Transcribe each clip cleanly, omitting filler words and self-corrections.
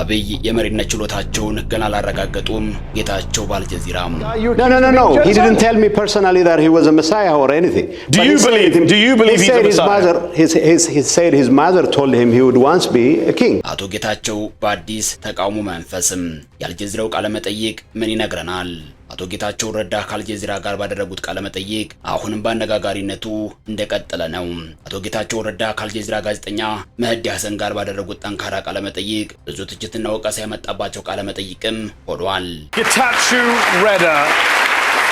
አብይ የመሪነት ችሎታቸውን ገና አላረጋገጡም። ጌታቸው በአልጀዚራ No. He didn't tell me personally that he was a messiah or anything. Do you believe he's a messiah? He said his mother told him he would once be a king. አቶ ጌታቸው በአዲስ ተቃውሞ መንፈስም የአልጀዚራው ቃለ መጠይቅ ምን ይነግረናል? አቶ ጌታቸው ረዳ ከአልጀዚራ ጋር ባደረጉት ቃለ መጠይቅ አሁንም በአነጋጋሪነቱ እንደቀጠለ ነው። አቶ ጌታቸው ረዳ ከአልጀዚራ ጋዜጠኛ መህዲ ሐሰን ጋር ባደረጉት ጠንካራ ቃለ መጠይቅ ብዙ ትችትና ወቀሳ ያመጣባቸው ቃለ መጠይቅም ሆኗል። Getachew Redda,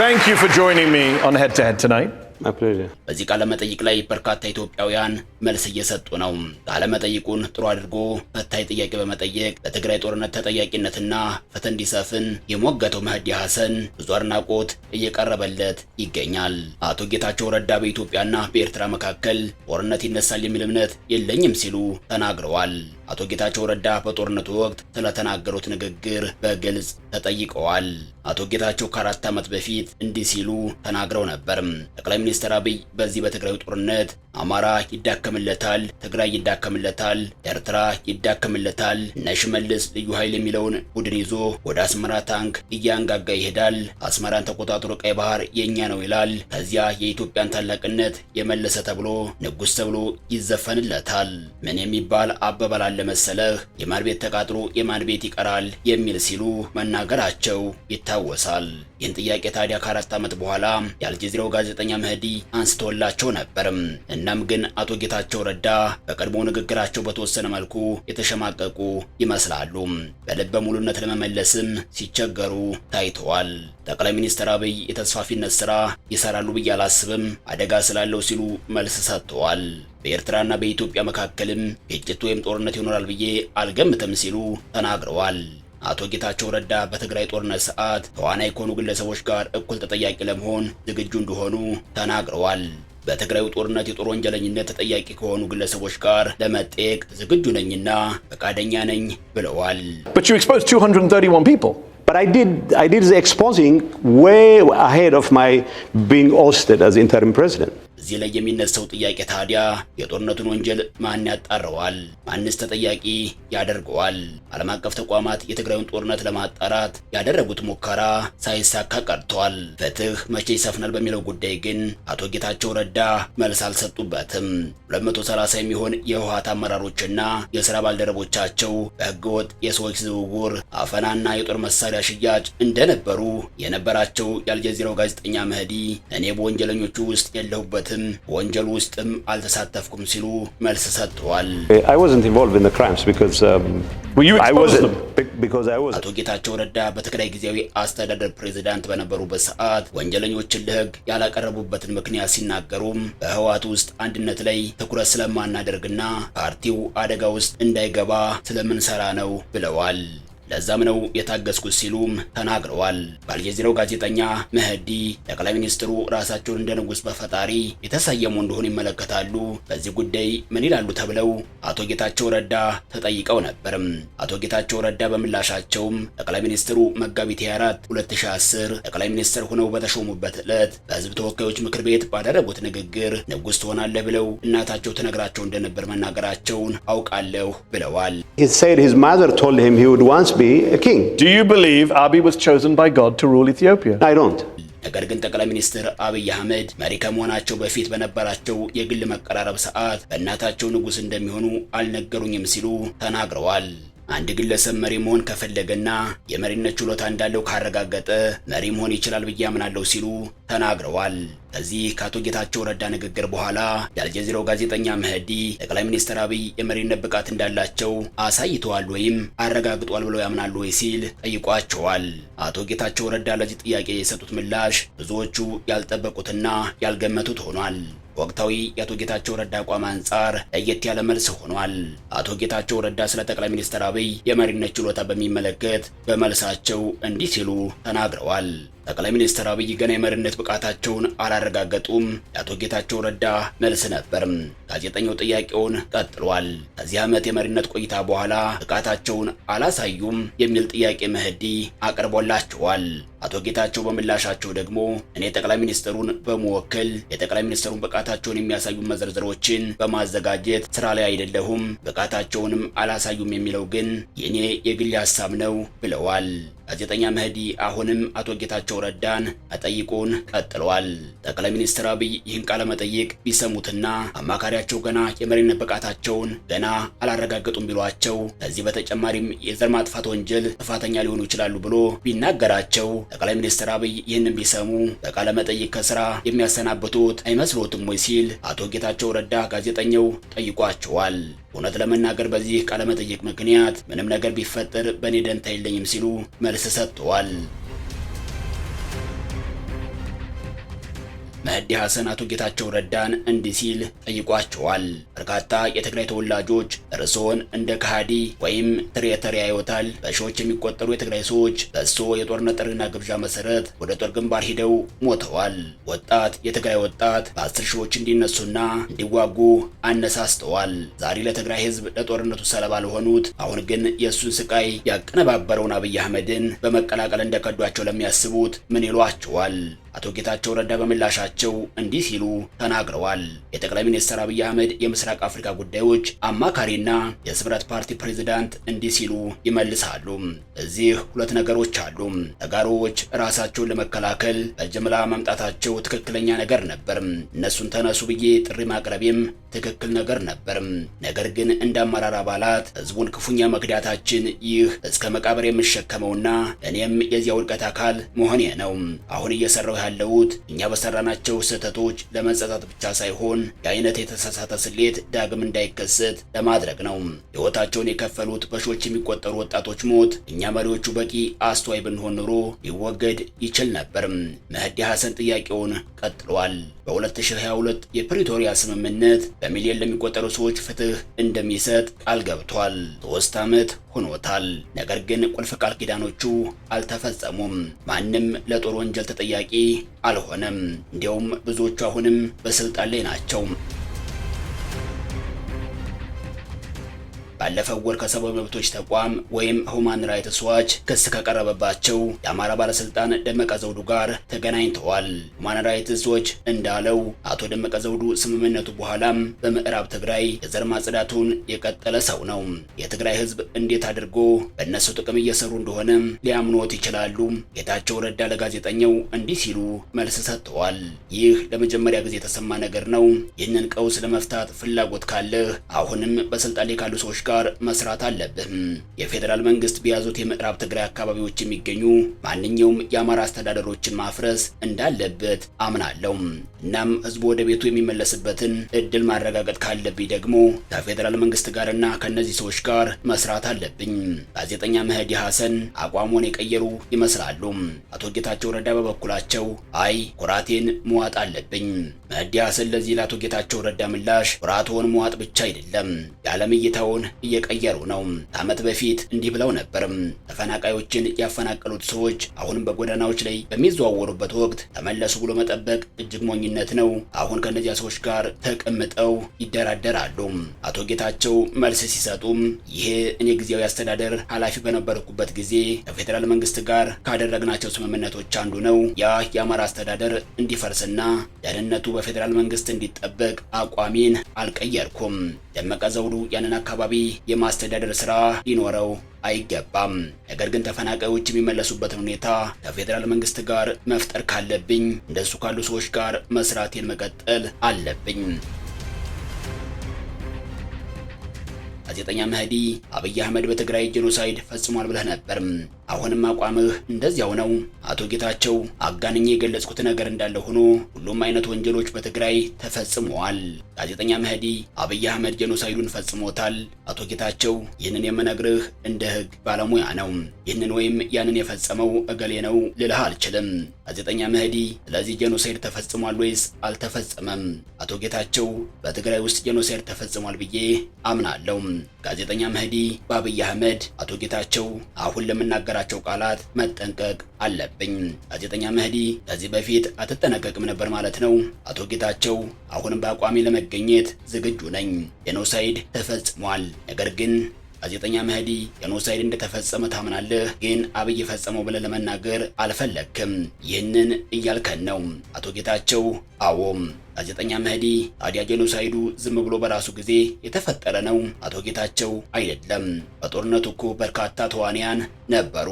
thank you for joining me on Head to Head tonight. My pleasure. በዚህ ቃለ መጠይቅ ላይ በርካታ ኢትዮጵያውያን መልስ እየሰጡ ነው። ቃለ መጠይቁን ጥሩ አድርጎ ፈታኝ ጥያቄ በመጠየቅ ለትግራይ ጦርነት ተጠያቂነትና ፍትህ እንዲሰፍን የሞገተው መህዲ ሐሰን ብዙ አድናቆት እየቀረበለት ይገኛል። አቶ ጌታቸው ረዳ በኢትዮጵያና በኤርትራ መካከል ጦርነት ይነሳል የሚል እምነት የለኝም ሲሉ ተናግረዋል። አቶ ጌታቸው ረዳ በጦርነቱ ወቅት ስለተናገሩት ንግግር በግልጽ ተጠይቀዋል። አቶ ጌታቸው ከ4 ዓመት በፊት እንዲህ ሲሉ ተናግረው ነበር። ጠቅላይ ሚኒስትር አብይ በዚህ በትግራይ ጦርነት አማራ ይዳከምለታል፣ ትግራይ ይዳከምለታል፣ ኤርትራ ይዳከምለታል፣ ነሽመልስ ልዩ ኃይል የሚለውን ቡድን ይዞ ወደ አስመራ ታንክ እያንጋጋ ይሄዳል፣ አስመራን ተቆጣጥሮ ቀይ ባህር የኛ ነው ይላል። ከዚያ የኢትዮጵያን ታላቅነት የመለሰ ተብሎ ንጉስ ተብሎ ይዘፈንለታል። ምን የሚባል አባባል ለመሰለህ የማን ቤት ተቃጥሎ የማን ቤት ይቀራል የሚል ሲሉ መናገራቸው ይታወሳል። ይህን ጥያቄ ታዲያ ከ4 ዓመት በኋላ የአልጀዚራው ጋዜጠኛ መህዲ አንስቶላቸው ነበር። እናም ግን አቶ ጌታቸው ረዳ በቀድሞ ንግግራቸው በተወሰነ መልኩ የተሸማቀቁ ይመስላሉ። በልበ ሙሉነት ለመመለስም ሲቸገሩ ታይተዋል። ጠቅላይ ሚኒስትር አብይ የተስፋፊነት ስራ ይሰራሉ ብዬ አላስብም፣ አደጋ ስላለው ሲሉ መልስ ሰጥተዋል። በኤርትራና በኢትዮጵያ መካከልም ግጭት ወይም ጦርነት ይኖራል ብዬ አልገምትም ሲሉ ተናግረዋል። አቶ ጌታቸው ረዳ በትግራይ ጦርነት ሰዓት ተዋናይ ከሆኑ ግለሰቦች ጋር እኩል ተጠያቂ ለመሆን ዝግጁ እንደሆኑ ተናግረዋል። በትግራዩ ጦርነት የጦር ወንጀለኝነት ተጠያቂ ከሆኑ ግለሰቦች ጋር ለመጠየቅ ዝግጁ ነኝና ፈቃደኛ ነኝ ብለዋል። But you exposed 231 people. But I did the exposing way ahead of my being ousted as interim president. እዚህ ላይ የሚነሳው ጥያቄ ታዲያ የጦርነቱን ወንጀል ማን ያጣራዋል? ማንስ ተጠያቂ ያደርገዋል? ዓለም አቀፍ ተቋማት የትግራዩን ጦርነት ለማጣራት ያደረጉት ሙከራ ሳይሳካ ቀርቷል። ፍትህ መቼ ይሰፍናል በሚለው ጉዳይ ግን አቶ ጌታቸው ረዳ መልስ አልሰጡበትም። 230 የሚሆን የህወሓት አመራሮችና የሥራ ባልደረቦቻቸው በህገወጥ የሰዎች ዝውውር፣ አፈናና የጦር መሳሪያ ሽያጭ እንደነበሩ የነበራቸው የአልጀዚራው ጋዜጠኛ መህዲ እኔ በወንጀለኞቹ ውስጥ የለሁበትም ወንጀል ውስጥም አልተሳተፍኩም ሲሉ መልስ ሰጥተዋል። I wasn't involved in the crimes because አቶ ጌታቸው ረዳ በትግራይ ጊዜያዊ አስተዳደር ፕሬዝዳንት በነበሩበት ሰዓት ወንጀለኞችን ለህግ ያላቀረቡበትን ምክንያት ሲናገሩም በህወሓት ውስጥ አንድነት ላይ ትኩረት ስለማናደርግና ፓርቲው አደጋ ውስጥ እንዳይገባ ስለምንሰራ ነው ብለዋል። ለዛም ነው የታገስኩት ሲሉም ተናግረዋል። በአልጀዚራው ጋዜጠኛ መህዲ ጠቅላይ ሚኒስትሩ ራሳቸውን እንደ ንጉስ በፈጣሪ የተሰየሙ እንደሆኑ ይመለከታሉ፣ በዚህ ጉዳይ ምን ይላሉ ተብለው አቶ ጌታቸው ረዳ ተጠይቀው ነበር። አቶ ጌታቸው ረዳ በምላሻቸውም ጠቅላይ ሚኒስትሩ መጋቢት 24 2010 ጠቅላይ ሚኒስትር ሆነው በተሾሙበት ዕለት በህዝብ ተወካዮች ምክር ቤት ባደረጉት ንግግር ንጉስ ትሆናለህ ብለው እናታቸው ተነግራቸው እንደነበር መናገራቸውን አውቃለሁ ብለዋል። he said his mother told him he would once be a king. Do you believe Abiy was chosen by God to rule Ethiopia? I don't. ነገር ግን ጠቅላይ ሚኒስትር አብይ አህመድ መሪ ከመሆናቸው በፊት በነበራቸው የግል መቀራረብ ሰዓት በእናታቸው ንጉስ እንደሚሆኑ አልነገሩኝም ሲሉ ተናግረዋል። አንድ ግለሰብ መሪ መሆን ከፈለገና የመሪነት ችሎታ እንዳለው ካረጋገጠ መሪ መሆን ይችላል ብዬ አምናለሁ ሲሉ ተናግረዋል። ከዚህ ከአቶ ጌታቸው ረዳ ንግግር በኋላ የአልጀዚራው ጋዜጠኛ መህዲ ጠቅላይ ሚኒስትር አብይ የመሪነት ብቃት እንዳላቸው አሳይተዋል ወይም አረጋግጧል ብለው ያምናሉ ወይ ሲል ጠይቋቸዋል። አቶ ጌታቸው ረዳ ለዚህ ጥያቄ የሰጡት ምላሽ ብዙዎቹ ያልጠበቁትና ያልገመቱት ሆኗል። ወቅታዊ የአቶ ጌታቸው ረዳ አቋም አንጻር ለየት ያለ መልስ ሆኗል። አቶ ጌታቸው ረዳ ስለ ጠቅላይ ሚኒስትር አብይ የመሪነት ችሎታ በሚመለከት በመልሳቸው እንዲህ ሲሉ ተናግረዋል። ጠቅላይ ሚኒስትር አብይ ገና የመሪነት ብቃታቸውን አላረጋገጡም የአቶ ጌታቸው ረዳ መልስ ነበር። ጋዜጠኛው ጥያቄውን ቀጥሏል። ከዚህ ዓመት የመሪነት ቆይታ በኋላ ብቃታቸውን አላሳዩም የሚል ጥያቄ መህዲ አቅርቦላቸዋል። አቶ ጌታቸው በምላሻቸው ደግሞ እኔ ጠቅላይ ሚኒስትሩን በመወከል የጠቅላይ ሚኒስትሩን ብቃታቸውን የሚያሳዩ መዘርዝሮችን በማዘጋጀት ስራ ላይ አይደለሁም፣ ብቃታቸውንም አላሳዩም የሚለው ግን የኔ የግል ሐሳብ ነው ብለዋል። ጋዜጠኛ መህዲ አሁንም አቶ ጌታቸው ረዳን መጠይቁን ቀጥለዋል። ጠቅላይ ሚኒስትር አብይ ይህን ቃለ መጠይቅ ቢሰሙትና አማካሪያቸው ገና የመሪነት ብቃታቸውን ገና አላረጋገጡም ቢሏቸው ከዚህ በተጨማሪም የዘር ማጥፋት ወንጀል ጥፋተኛ ሊሆኑ ይችላሉ ብሎ ቢናገራቸው ጠቅላይ ሚኒስትር አብይ ይህንን ቢሰሙ በቃለ መጠይቅ ከስራ የሚያሰናብቱት አይመስሎትም ወይ ሲል አቶ ጌታቸው ረዳ ጋዜጠኛው ጠይቋቸዋል። እውነት ለመናገር በዚህ ቃለ መጠይቅ ምክንያት ምንም ነገር ቢፈጠር በእኔ ደንታ የለኝም ሲሉ መልስ ሰጥተዋል። መህዲ ሐሰን አቶ ጌታቸው ረዳን እንዲህ ሲል ጠይቋቸዋል። በርካታ የትግራይ ተወላጆች እርስዎን እንደ ከሃዲ ወይም ትሬተር ያዩታል። በሺዎች የሚቆጠሩ የትግራይ ሰዎች በእርስዎ የጦርነት ጥሪና ግብዣ መሰረት ወደ ጦር ግንባር ሂደው ሞተዋል። ወጣት የትግራይ ወጣት በ10 ሺዎች እንዲነሱና እንዲዋጉ አነሳስተዋል። ዛሬ ለትግራይ ህዝብ ለጦርነቱ ሰለባ ለሆኑት አሁን ግን የእሱን ስቃይ ያቀነባበረውን አብይ አህመድን በመቀላቀል እንደከዷቸው ለሚያስቡት ምን ይሏቸዋል? አቶ ጌታቸው ረዳ በምላሻቸው እንዲህ ሲሉ ተናግረዋል። የጠቅላይ ሚኒስትር አብይ አህመድ የምስራቅ አፍሪካ ጉዳዮች አማካሪና የስብረት ፓርቲ ፕሬዝዳንት እንዲህ ሲሉ ይመልሳሉ። እዚህ ሁለት ነገሮች አሉ። ተጋሮዎች ራሳቸውን ለመከላከል በጅምላ መምጣታቸው ትክክለኛ ነገር ነበር። እነሱን ተነሱ ብዬ ጥሪ ማቅረቤም ትክክል ነገር ነበር። ነገር ግን እንደ አመራር አባላት ህዝቡን ክፉኛ መክዳታችን ይህ እስከ መቃብር የምሸከመውና እኔም የዚያ ውድቀት አካል መሆኔ ነው። አሁን እየሰራው ያለውት እኛ በሰራናቸው ስህተቶች ለመጸጸት ብቻ ሳይሆን የአይነት የተሳሳተ ስሌት ዳግም እንዳይከሰት ለማድረግ ነው። ህይወታቸውን የከፈሉት በሺዎች የሚቆጠሩ ወጣቶች ሞት እኛ መሪዎቹ በቂ አስተዋይ ብንሆን ኖሮ ሊወገድ ይችል ነበር። መህዲ ሐሰን ጥያቄውን ቀጥሏል። በ2022 የፕሪቶሪያ ስምምነት በሚሊዮን ለሚቆጠሩ ሰዎች ፍትህ እንደሚሰጥ ቃል ገብቷል። 3 ዓመት ሆኖታል። ነገር ግን ቁልፍ ቃል ኪዳኖቹ አልተፈጸሙም። ማንም ለጦር ወንጀል ተጠያቂ አልሆነም። እንዲያውም ብዙዎቹ አሁንም በስልጣን ላይ ናቸው። ባለፈው ወር ከሰብአዊ መብቶች ተቋም ወይም ሁማን ራይትስ ዋች ክስ ከቀረበባቸው የአማራ ባለስልጣን ደመቀ ዘውዱ ጋር ተገናኝተዋል። ሁማን ራይትስ ዋች እንዳለው አቶ ደመቀ ዘውዱ ስምምነቱ በኋላም በምዕራብ ትግራይ የዘር ማጽዳቱን የቀጠለ ሰው ነው። የትግራይ ህዝብ እንዴት አድርጎ በእነሱ ጥቅም እየሰሩ እንደሆነ ሊያምኑት ይችላሉ? ጌታቸው ረዳ ለጋዜጠኛው እንዲህ ሲሉ መልስ ሰጥተዋል። ይህ ለመጀመሪያ ጊዜ የተሰማ ነገር ነው። ይህንን ቀውስ ለመፍታት ፍላጎት ካለህ አሁንም በስልጣን ላይ ካሉ ሰዎች ጋር መስራት አለብህ። የፌዴራል መንግስት በያዙት የምዕራብ ትግራይ አካባቢዎች የሚገኙ ማንኛውም የአማራ አስተዳደሮችን ማፍረስ እንዳለበት አምናለሁ። እናም ህዝቡ ወደ ቤቱ የሚመለስበትን እድል ማረጋገጥ ካለብኝ ደግሞ ከፌዴራል መንግስት ጋርና ከነዚህ ሰዎች ጋር መስራት አለብኝ። ጋዜጠኛ መህዲ ሐሰን አቋሙን የቀየሩ ይመስላሉ። አቶ ጌታቸው ረዳ በበኩላቸው አይ ኩራቴን መዋጥ አለብኝ። መህዲ ሐሰን ለዚህ ለአቶ ጌታቸው ረዳ ምላሽ ኩራቶን መዋጥ ብቻ አይደለም የዓለም እይታውን እየቀየሩ ነው። ከዓመት በፊት እንዲህ ብለው ነበር። ተፈናቃዮችን ያፈናቀሉት ሰዎች አሁንም በጎዳናዎች ላይ በሚዘዋወሩበት ወቅት ተመለሱ ብሎ መጠበቅ እጅግ ሞኝነት ነው። አሁን ከነዚያ ሰዎች ጋር ተቀምጠው ይደራደራሉ። አቶ ጌታቸው መልስ ሲሰጡም ይሄ እኔ ጊዜያዊ አስተዳደር ኃላፊ በነበርኩበት ጊዜ ከፌዴራል መንግስት ጋር ካደረግናቸው ስምምነቶች አንዱ ነው። ያ የአማራ አስተዳደር እንዲፈርስና ደህንነቱ በፌዴራል መንግስት እንዲጠበቅ አቋሜን አልቀየርኩም። ደመቀ ዘውዱ ያንን አካባቢ የማስተዳደር ስራ ሊኖረው አይገባም። ነገር ግን ተፈናቃዮች የሚመለሱበትን ሁኔታ ከፌዴራል መንግስት ጋር መፍጠር ካለብኝ እንደሱ ካሉ ሰዎች ጋር መስራቴን መቀጠል አለብኝ። ጋዜጠኛ መህዲ አብይ አህመድ በትግራይ ጄኖሳይድ ፈጽሟል ብለህ ነበር። አሁንም አቋምህ እንደዚያው ነው? አቶ ጌታቸው አጋንኜ የገለጽኩት ነገር እንዳለ ሆኖ ሁሉም አይነት ወንጀሎች በትግራይ ተፈጽመዋል። ጋዜጠኛ መህዲ አብይ አህመድ ጄኖሳይዱን ፈጽሞታል። አቶ ጌታቸው ይህንን የምነግርህ እንደ ህግ ባለሙያ ነው። ይህንን ወይም ያንን የፈጸመው እገሌ ነው ልልህ አልችልም። ጋዜጠኛ መህዲ ስለዚህ ጄኖሳይድ ተፈጽሟል ወይስ አልተፈጸመም? አቶ ጌታቸው በትግራይ ውስጥ ጄኖሳይድ ተፈጽሟል ብዬ አምናለሁ። ጋዜጠኛ መህዲ በአብይ አህመድ አቶ ጌታቸው አሁን ለምናገር በሚናገራቸው ቃላት መጠንቀቅ አለብኝ። ጋዜጠኛ መህዲ ከዚህ በፊት አትጠነቀቅም ነበር ማለት ነው። አቶ ጌታቸው አሁንም በአቋሚ ለመገኘት ዝግጁ ነኝ። ጄኖሳይድ ተፈጽሟል። ነገር ግን ጋዜጠኛ መህዲ ጄኖሳይድ እንደተፈጸመ ታምናለህ፣ ግን አብይ ፈጸመው ብለህ ለመናገር አልፈለክም። ይህንን እያልከን ነው አቶ ጌታቸው? አዎም። ጋዜጠኛ መህዲ ታዲያ ጄኖሳይዱ ዝም ብሎ በራሱ ጊዜ የተፈጠረ ነው? አቶ ጌታቸው አይደለም። በጦርነቱ እኮ በርካታ ተዋንያን ነበሩ።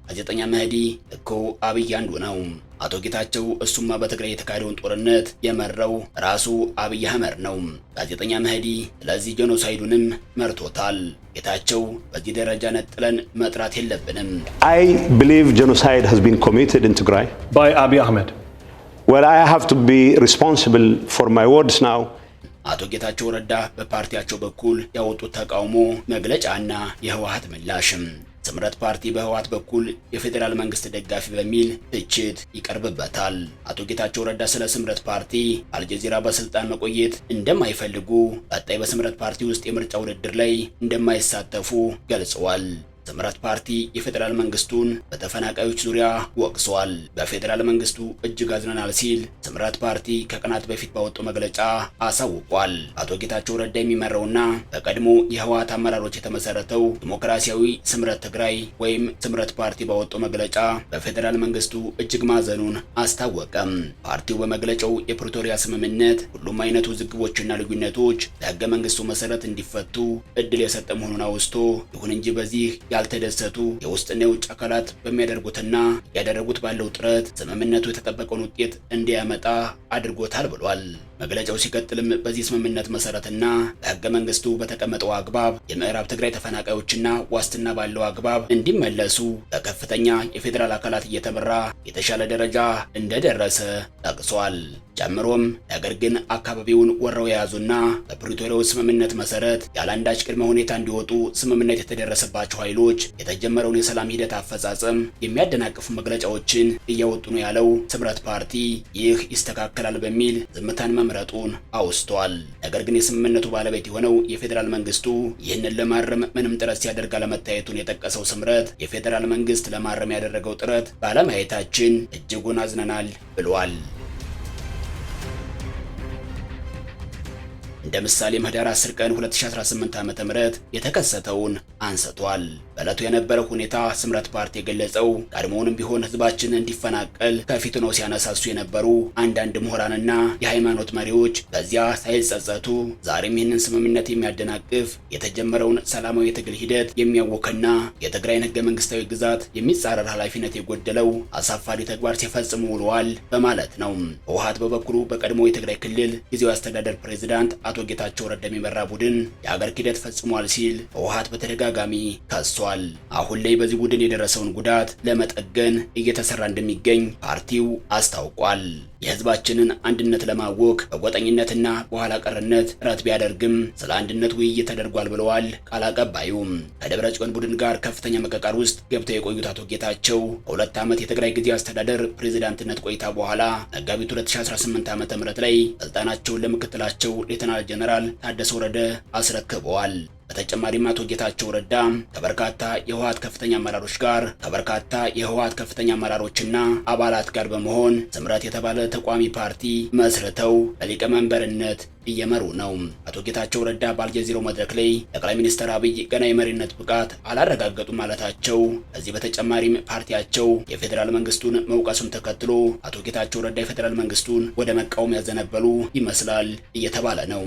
ጋዜጠኛ መህዲ እኮ አብይ አንዱ ነው። አቶ ጌታቸው እሱማ በትግራይ የተካሄደውን ጦርነት የመራው ራሱ አብይ አህመድ ነው። ጋዜጠኛ መህዲ ስለዚህ ጄኖሳይዱንም መርቶታል። ጌታቸው በዚህ ደረጃ ነጥለን መጥራት የለብንም። I believe genocide has been committed in Tigray by Abiy Ahmed. Well, I have to be responsible for my words now. አቶ ጌታቸው ረዳ በፓርቲያቸው በኩል ያወጡት ተቃውሞ መግለጫና የህወሓት ምላሽም ስምረት ፓርቲ በህወሓት በኩል የፌዴራል መንግስት ደጋፊ በሚል ትችት ይቀርብበታል። አቶ ጌታቸው ረዳ ስለ ስምረት ፓርቲ አልጀዚራ በስልጣን መቆየት እንደማይፈልጉ፣ ቀጣይ በስምረት ፓርቲ ውስጥ የምርጫ ውድድር ላይ እንደማይሳተፉ ገልጸዋል። ስምረት ፓርቲ የፌዴራል መንግስቱን በተፈናቃዮች ዙሪያ ወቅሷል። በፌዴራል መንግስቱ እጅግ አዝነናል ሲል ስምረት ፓርቲ ከቀናት በፊት ባወጣው መግለጫ አሳውቋል። አቶ ጌታቸው ረዳ የሚመራውና በቀድሞ የህወሓት አመራሮች የተመሰረተው ዲሞክራሲያዊ ስምረት ትግራይ ወይም ስምረት ፓርቲ ባወጣው መግለጫ በፌዴራል መንግስቱ እጅግ ማዘኑን አስታወቀም። ፓርቲው በመግለጫው የፕሪቶሪያ ስምምነት ሁሉም አይነት ውዝግቦችና ልዩነቶች በህገ መንግስቱ መሰረት እንዲፈቱ እድል የሰጠ መሆኑን አውስቶ ይሁን እንጂ በዚህ ያልተደሰቱ የውስጥና የውጭ አካላት በሚያደርጉትና ያደረጉት ባለው ጥረት ስምምነቱ የተጠበቀውን ውጤት እንዲያመጣ አድርጎታል ብሏል። መግለጫው ሲቀጥልም በዚህ ስምምነት መሰረትና በህገ መንግስቱ በተቀመጠው አግባብ የምዕራብ ትግራይ ተፈናቃዮችና ዋስትና ባለው አግባብ እንዲመለሱ በከፍተኛ የፌዴራል አካላት እየተመራ የተሻለ ደረጃ እንደደረሰ ጠቅሷል። ጨምሮም ነገር ግን አካባቢውን ወረው የያዙና በፕሪቶሪያው ስምምነት መሰረት ያለአንዳች ቅድመ ሁኔታ እንዲወጡ ስምምነት የተደረሰባቸው ኃይሎች የተጀመረውን የሰላም ሂደት አፈጻጸም የሚያደናቅፉ መግለጫዎችን እያወጡ ነው ያለው ስምረት ፓርቲ ይህ ይስተካከላል በሚል ዝምታን መምረጡን አውስቷል። ነገር ግን የስምምነቱ ባለቤት የሆነው የፌዴራል መንግስቱ ይህንን ለማረም ምንም ጥረት ሲያደርግ አለመታየቱን የጠቀሰው ስምረት የፌዴራል መንግስት ለማረም ያደረገው ጥረት ባለማየታችን እጅጉን አዝነናል ብሏል። እንደ ምሳሌ ህዳር 10 ቀን 2018 ዓ.ም የተከሰተውን አንስቷል። በዕለቱ የነበረው ሁኔታ ስምረት ፓርቲ የገለጸው ቀድሞውንም ቢሆን ህዝባችን እንዲፈናቀል ከፊቱ ነው ሲያነሳሱ የነበሩ አንዳንድ ምሁራንና የሃይማኖት መሪዎች በዚያ ሳይጸጸቱ ዛሬም ይህንን ስምምነት የሚያደናቅፍ የተጀመረውን ሰላማዊ የትግል ሂደት የሚያወክና የትግራይን ህገ መንግስታዊ ግዛት የሚጻረር ኃላፊነት የጎደለው አሳፋሪ ተግባር ሲፈጽሙ ውለዋል በማለት ነው። ህወሓት በበኩሉ በቀድሞ የትግራይ ክልል ጊዜያዊ አስተዳደር ፕሬዝዳንት አቶ ጌታቸው ረዳ የሚመራ ቡድን የአገር ክህደት ፈጽሟል ሲል ህወሓት በተደጋጋሚ ከሷል። አሁን ላይ በዚህ ቡድን የደረሰውን ጉዳት ለመጠገን እየተሰራ እንደሚገኝ ፓርቲው አስታውቋል። የህዝባችንን አንድነት ለማወክ በጎጠኝነትና በኋላ ቀርነት ጥረት ቢያደርግም ስለ አንድነት ውይይት ተደርጓል ብለዋል ቃል አቀባዩ። ከደብረ ጽዮን ቡድን ጋር ከፍተኛ መቃቃር ውስጥ ገብተው የቆዩት አቶ ጌታቸው ከ2 ዓመት የትግራይ ጊዜያዊ አስተዳደር ፕሬዝዳንትነት ቆይታ በኋላ መጋቢት 2018 ዓ.ም ላይ ስልጣናቸውን ለምክትላቸው ሌተናል ጀነራል ታደሰ ወረደ አስረክበዋል። በተጨማሪም አቶ ጌታቸው ረዳ ከበርካታ የህወሓት ከፍተኛ አመራሮችና አባላት ጋር በመሆን ስምረት የተባለ ተቋሚ ፓርቲ መስርተው በሊቀመንበርነት እየመሩ ነው። አቶ ጌታቸው ረዳ በአልጀዚራው መድረክ ላይ ጠቅላይ ሚኒስትር አብይ ገና የመሪነት ብቃት አላረጋገጡም ማለታቸው፣ ከዚህ በተጨማሪም ፓርቲያቸው የፌዴራል መንግስቱን መውቀሱን ተከትሎ አቶ ጌታቸው ረዳ የፌዴራል መንግስቱን ወደ መቃወም ያዘነበሉ ይመስላል እየተባለ ነው።